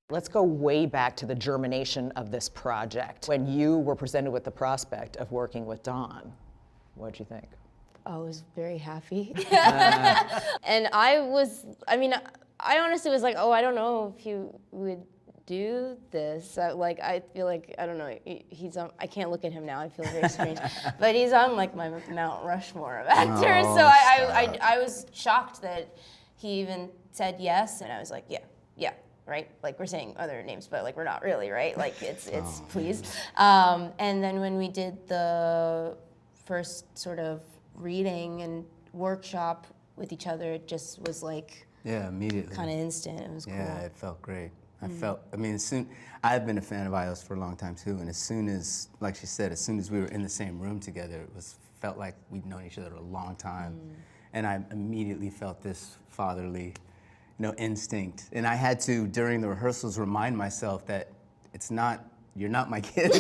Let's go way back to the germination of this project. When you were presented with the prospect of working with Don, what did you think? I was very happy. And I honestly was like, oh, I don't know if he would do this. I feel like, I don't know, he's on, I can't look at him now, I feel very strange. But he's on like my Mount Rushmore of actors, so I was shocked that he even said yes, and I was like, yeah, right? Like, we're saying other names, but like, we're not really, right? Like, it's please. And then when we did the first sort of reading and workshop with each other, it just was like, immediately. Kind of instant. It was cool. Yeah, it felt great. I've been a fan of Ios for a long time too, and as soon as, like she said, as soon as we were in the same room together, felt like we'd known each other a long time. And I immediately felt this fatherly, instinct. And I had to, during the rehearsals, remind myself that you're not my kid.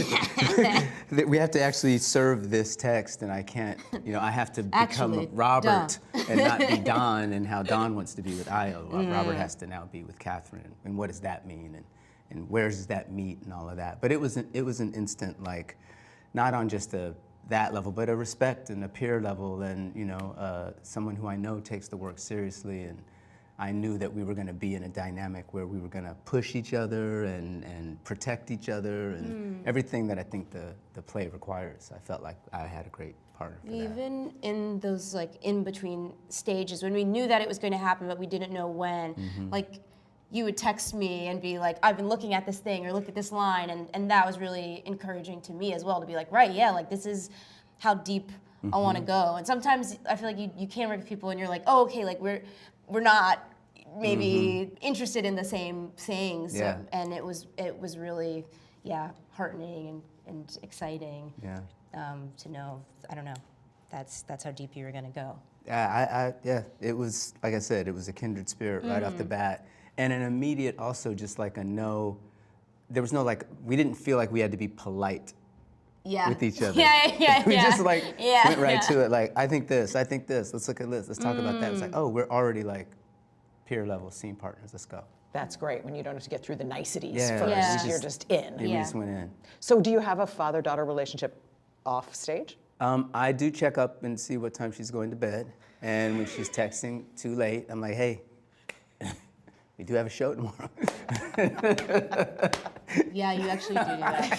That we have to actually serve this text, and I can't, I have to become Robert and not be Don, and how Don wants to be with Io. Robert has to now be with Catherine, and what does that mean, and where does that meet, and all of that. But it was an instant, like, not on just that level, but a respect and a peer level, and someone who I know takes the work seriously, and I knew that we were going to be in a dynamic where we were going to push each other and protect each other, and everything that I think the play requires. I felt like I had a great partner for that. Even in those like in-between stages when we knew that it was going to happen but we didn't know when, like you would text me and be like, I've been looking at this thing, or look at this line, and that was really encouraging to me as well, to be like, right, yeah, like this is how deep I want to go. And sometimes I feel like you can work with people and you're like, oh, okay, like we're not maybe interested in the same things. Yeah. And it was really, heartening and exciting to know, I don't know, that's how deep you were going to go. It was, like I said, it was a kindred spirit right off the bat. And an immediate also just like there was no like, we didn't feel like we had to be polite with each other. We just like went right to it, like, I think this, let's look at this, let's talk about that. It's like, oh, we're already like peer level scene partners, let's go. That's great when you don't have to get through the niceties Yeah. first. Yeah. You're just in. We just went in. So do you have a father-daughter relationship off stage? I do check up and see what time she's going to bed. And when she's texting too late, I'm like, hey, we do have a show tomorrow. Yeah, you actually do that.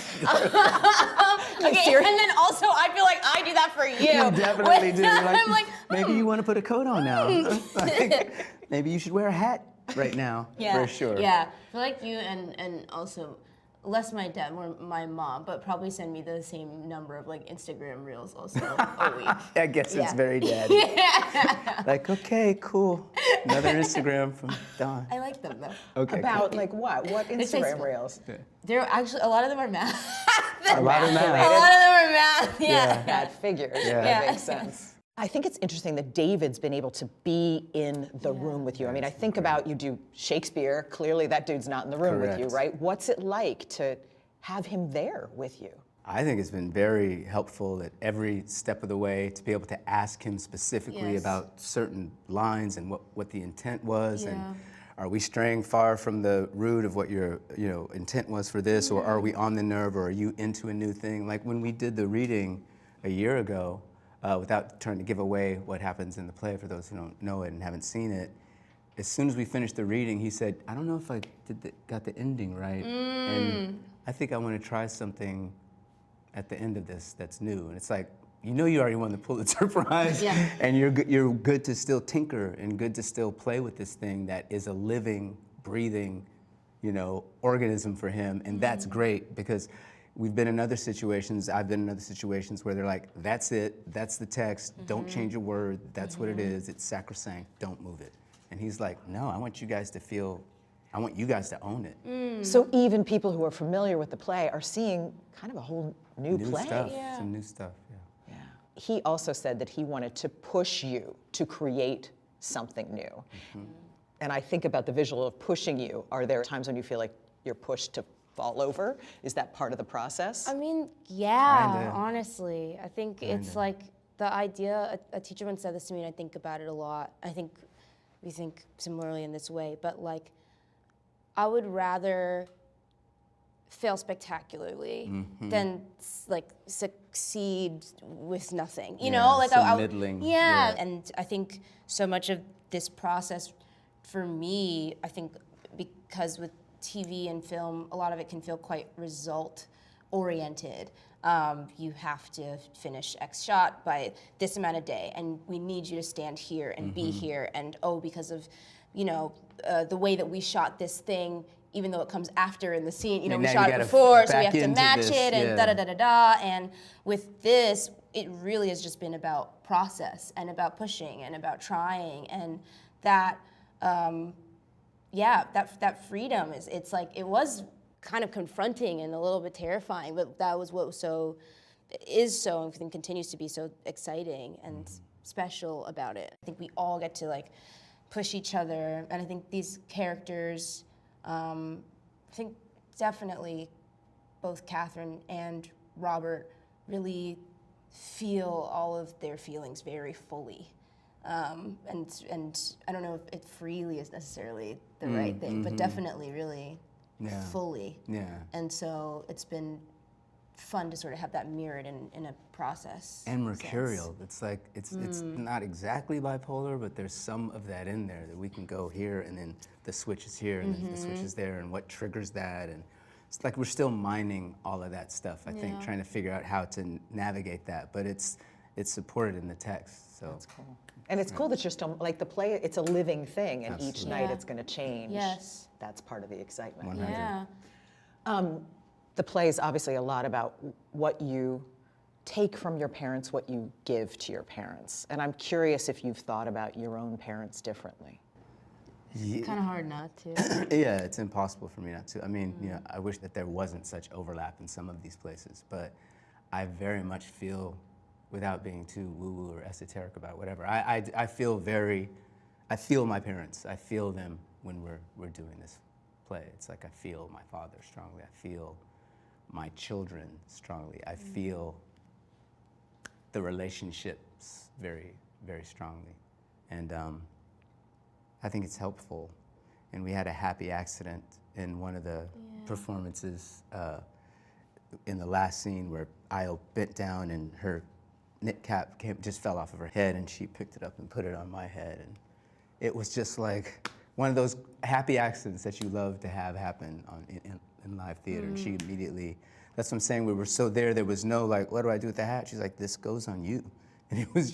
Okay, and then also I feel like I do that for you. You definitely do. I'm like, maybe you want to put a coat on now. Like, maybe you should wear a hat right now, for sure. Yeah, I feel like you and also less my dad, more my mom, but probably send me the same number of like Instagram reels also a week. I guess it's very daddy. Like, okay, cool. Another Instagram from Don. I like them though. Okay. About like what? What Instagram reels? They're actually, a lot of them are math. A lot of math. A lot of them are math, yeah. That figures. Yeah. That makes sense. I think it's interesting that David's been able to be in the room with you. I mean, I think about you do Shakespeare. Clearly that dude's not in the room with you, right? What's it like to have him there with you? I think it's been very helpful at every step of the way to be able to ask him specifically about certain lines and what the intent was, and are we straying far from the root of what your intent was for this, or are we on the nerve, or are you into a new thing? Like when we did the reading a year ago, without trying to give away what happens in the play for those who don't know it and haven't seen it, as soon as we finished the reading, he said, I don't know if I got the ending right, and I think I want to try something at the end of this that's new. And it's like, you already won the Pulitzer Prize, and you're good to still tinker and good to still play with this thing that is a living, breathing, organism for him, and that's great because we've been in other situations, I've been in other situations where they're like, that's it, that's the text, don't change a word, that's what it is, it's sacrosanct, don't move it. And he's like, no, I want you guys to own it. So even people who are familiar with the play are seeing kind of a whole new play. Stuff, some new stuff, yeah. He also said that he wanted to push you to create something new. And I think about the visual of pushing you. Are there times when you feel like you're pushed to fall over? Is that part of the process? I mean, yeah, honestly. I think it's like the idea, a teacher once said this to me and I think about it a lot. I think we think similarly in this way, but like, I would rather fail spectacularly than like succeed with nothing. You know, like some middling. Yeah, and I think so much of this process for me, I think because with TV and film, a lot of it can feel quite result oriented. You have to finish X shot by this amount of day, and we need you to stand here and be here, and because of, you know, the way that we shot this thing, even though it comes after in the scene, you know, And we now shot you it gotta before, so we back have to into match this, it, and yeah. da-da-da-da-da. And with this, it really has just been about process and about pushing and about trying, and that, that freedom it's like, it was kind of confronting and a little bit terrifying, but that was what is so and continues to be so exciting and special about it. I think we all get to like push each other, and I think these characters, I think definitely both Catherine and Robert really feel all of their feelings very fully. And I don't know if it freely is necessarily the right thing, but definitely really fully. Yeah. And so it's been fun to sort of have that mirrored in a process. And mercurial. It's like, it's not exactly bipolar, but there's some of that in there that we can go here, and then the switch is here, and then the switch is there, and what triggers that. And it's like we're still mining all of that stuff, I think, trying to figure out how to navigate that. But it's supported in the text, so. That's cool. And it's cool that you're still, like the play, it's a living thing, and each Absolutely. night Yeah. it's going to change. Yes. That's part of the excitement. 100. Yeah. The play is obviously a lot about what you take from your parents, what you give to your parents. And I'm curious if you've thought about your own parents differently. Kind of hard not to. Yeah, it's impossible for me not to. I mean, you know, I wish that there wasn't such overlap in some of these places, but I very much feel, without being too woo-woo or esoteric about whatever, I feel my parents. I feel them when we're doing this play. It's like I feel my father strongly. I feel my children strongly. I feel the relationships very, very strongly. And I think it's helpful. And we had a happy accident in one of the performances in the last scene where Io bent down and her knit cap just fell off of her head, and she picked it up and put it on my head. And it was just like one of those happy accidents that you love to have happen in live theater. And she immediately, that's what I'm saying, we were so there was no like, what do I do with the hat? She's like, this goes on you. And it was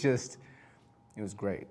great.